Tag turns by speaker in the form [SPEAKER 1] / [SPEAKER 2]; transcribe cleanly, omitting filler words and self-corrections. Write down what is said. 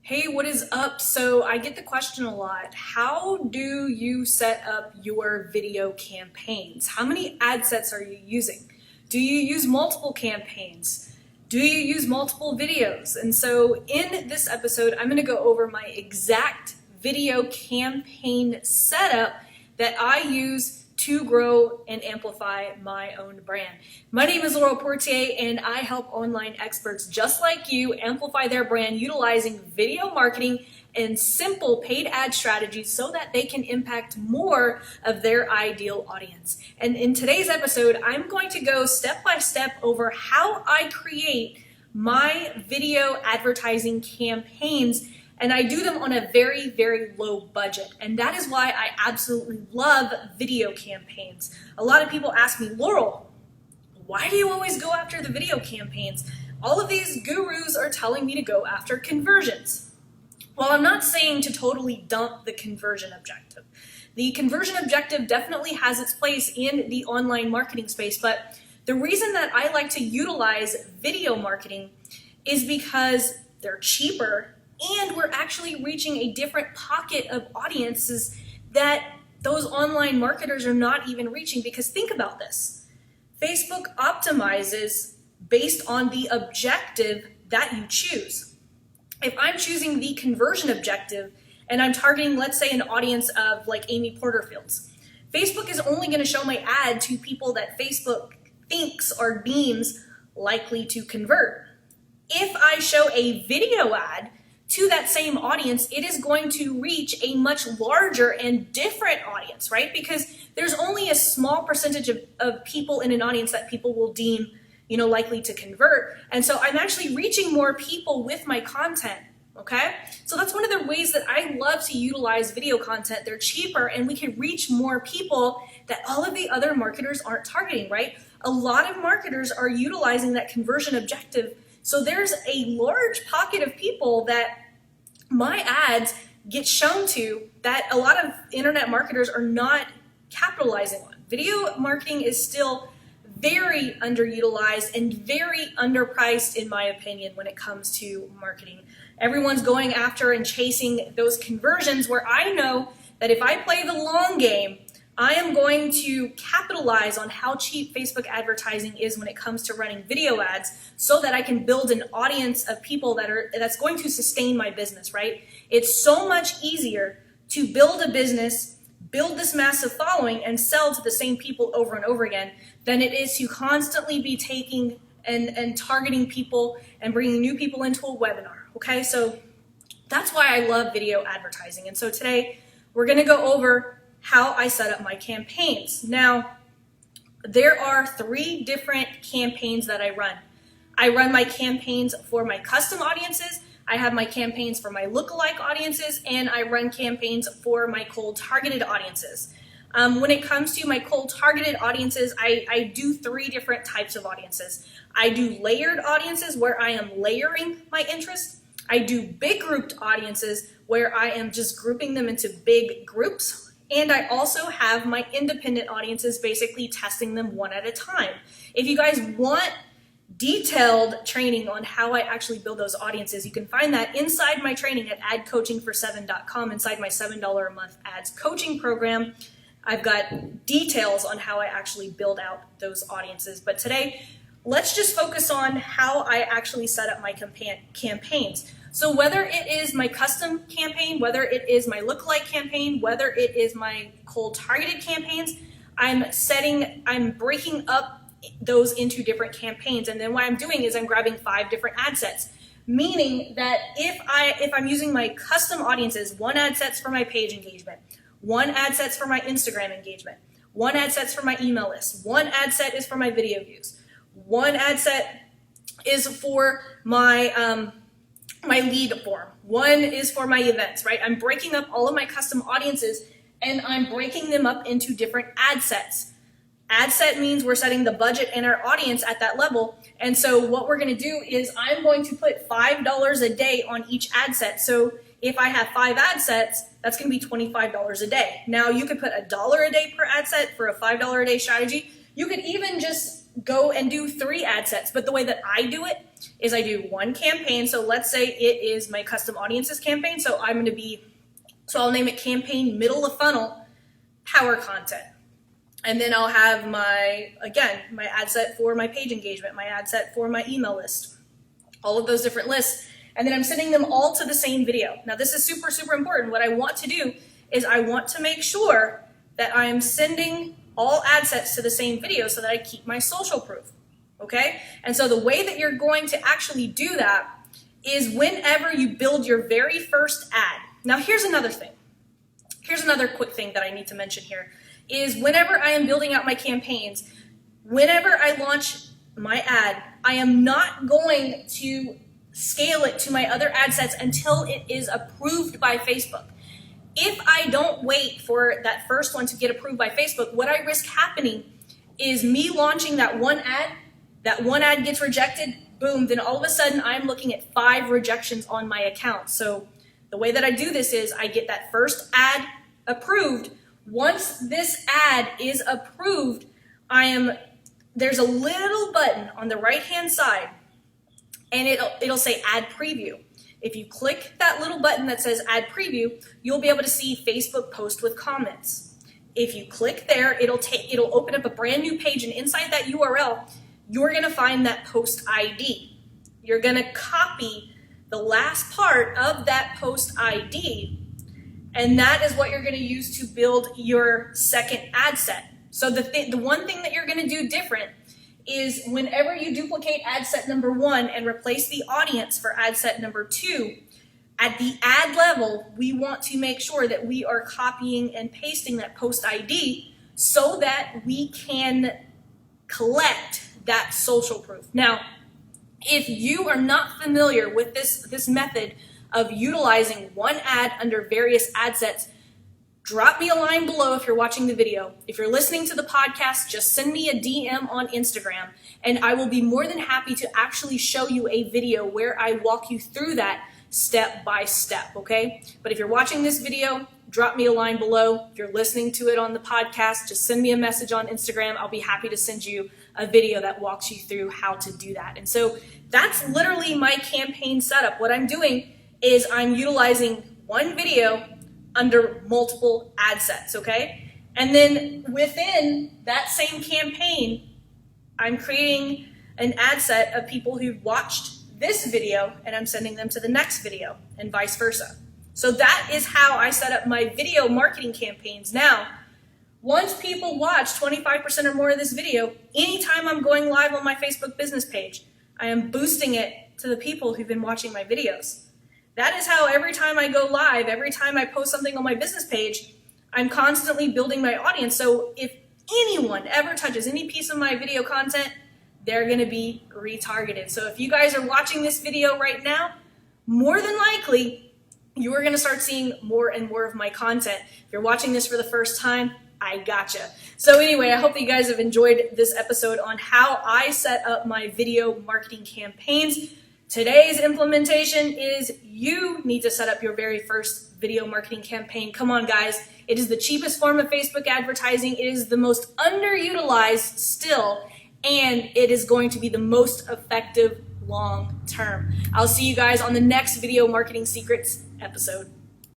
[SPEAKER 1] Hey, what is up? So I get the question a lot. How do you set up your video campaigns? How many ad sets are you using? Do you use multiple campaigns? Do you use multiple videos? And so in this episode, I'm going to go over my exact video campaign setup that I use to grow and amplify my own brand. My name is Laurel and I help online experts just like you amplify their brand utilizing video marketing and simple paid ad strategies so that they can impact more of their ideal audience. And in today's episode, I'm going to go step by step over how I create my video advertising campaigns, and I do them on a very, very low budget. And that is why I absolutely love video campaigns. A lot of people ask me, Laurel, why do you always go after the video campaigns? All of these gurus are telling me to go after conversions. Well, I'm not saying to totally dump the conversion objective. The conversion objective definitely has its place in the online marketing space, but the reason that I like to utilize video marketing is because they're cheaper and we're actually reaching a different pocket of audiences that those online marketers are not even reaching. Because think about this. Facebook optimizes based on the objective that you choose. If I'm choosing the conversion objective and I'm targeting, let's say, an audience of like Amy Porterfield's, Facebook is only going to show my ad to people that Facebook thinks or deems likely to convert. If I show a video ad to that same audience, it is going to reach a much larger and different audience, right? Because there's only a small percentage of people in an audience that people will deem, likely to convert. And so I'm actually reaching more people with my content, okay? So that's one of the ways that I love to utilize video content. They're cheaper and we can reach more people that all of the other marketers aren't targeting, right? A lot of marketers are utilizing that conversion objective. So there's a large pocket of people that my ads get shown to that a lot of internet marketers are not capitalizing on. Video marketing is still very underutilized and very underpriced, in my opinion, when it comes to marketing. Everyone's going after and chasing those conversions where I know that if I play the long game, I am going to capitalize on how cheap Facebook advertising is when it comes to running video ads so that I can build an audience of people that's going to sustain my business, right? It's so much easier to build a business, build this massive following, and sell to the same people over and over again than it is to constantly be taking and targeting people and bringing new people into a webinar, okay? So that's why I love video advertising. And so today we're gonna go over how I set up my campaigns. Now, there are 3 different campaigns that I run. I run my campaigns for my custom audiences, I have my campaigns for my lookalike audiences, and I run campaigns for my cold targeted audiences. When it comes to my cold targeted audiences, I do 3 different types of audiences. I do layered audiences where I am layering my interest. I do big grouped audiences where I am just grouping them into big groups. And I also have my independent audiences, basically testing them one at a time. If you guys want detailed training on how I actually build those audiences, you can find that inside my training at adcoachingfor7.com, inside my $7 a month ads coaching program. I've got details on how I actually build out those audiences. But today, let's just focus on how I actually set up my campaigns. So whether it is my custom campaign, whether it is my lookalike campaign, whether it is my cold targeted campaigns, I'm breaking up those into different campaigns. And then what I'm doing is I'm grabbing 5 different ad sets, meaning that if I'm using my custom audiences, 1 ad set's for my page engagement, 1 ad set's for my Instagram engagement, 1 ad set's for my email list, 1 ad set is for my video views, 1 ad set is for my my lead form, 1 is for my events, right? I'm breaking up all of my custom audiences and I'm breaking them up into different ad sets. Ad set means we're setting the budget and our audience at that level. And so what we're going to do is I'm going to put $5 a day on each ad set. So if I have 5 ad sets, that's going to be $25 a day. Now you could put $1 a day per ad set for a $5 a day strategy. You could even just go and do 3 ad sets. But the way that I do it is I do 1 campaign. So let's say it is my custom audiences campaign. So I'll name it campaign middle of funnel power content. And then I'll have my ad set for my page engagement, my ad set for my email list, all of those different lists. And then I'm sending them all to the same video. Now this is super, super important. What I want to do is I want to make sure that I am sending all ad sets to the same video so that I keep my social proof, okay? And so the way that you're going to actually do that is whenever you build your very first ad. Now here's another thing. Here's another quick thing that I need to mention here is whenever I am building out my campaigns, whenever I launch my ad, I am not going to scale it to my other ad sets until it is approved by Facebook. If I don't wait for that first one to get approved by Facebook, what I risk happening is me launching that one ad gets rejected, boom, then all of a sudden I'm looking at 5 rejections on my account. So the way that I do this is I get that first ad approved. Once this ad is approved, there's a little button on the right-hand side, and it'll say Ad Preview. If you click that little button that says Ad Preview, you'll be able to see Facebook post with comments. If you click there, it'll open up a brand new page, and inside that URL, you're going to find that post ID. You're going to copy the last part of that post ID, and that is what you're going to use to build your second ad set. So the one thing that you're going to do different is whenever you duplicate ad set number 1 and replace the audience for ad set number 2, at the ad level, we want to make sure that we are copying and pasting that post ID so that we can collect that social proof. Now, if you are not familiar with this method of utilizing one ad under various ad sets, drop me a line below if you're watching the video. If you're listening to the podcast, just send me a DM on Instagram, and I will be more than happy to actually show you a video where I walk you through that step by step, okay? But if you're watching this video, drop me a line below. If you're listening to it on the podcast, just send me a message on Instagram. I'll be happy to send you a video that walks you through how to do that. And so that's literally my campaign setup. What I'm doing is I'm utilizing one video under multiple ad sets, okay? And then within that same campaign, I'm creating an ad set of people who've watched this video and I'm sending them to the next video and vice versa. So that is how I set up my video marketing campaigns. Now, once people watch 25% or more of this video, anytime I'm going live on my Facebook business page, I am boosting it to the people who've been watching my videos. That is how every time I go live, every time I post something on my business page, I'm constantly building my audience. So if anyone ever touches any piece of my video content, they're going to be retargeted. So if you guys are watching this video right now, more than likely, you are going to start seeing more and more of my content. If you're watching this for the first time, I gotcha. So anyway, I hope that you guys have enjoyed this episode on how I set up my video marketing campaigns. Today's implementation is you need to set up your very first video marketing campaign. Come on, guys. It is the cheapest form of Facebook advertising. It is the most underutilized still, and it is going to be the most effective long term. I'll see you guys on the next Video Marketing Secrets episode.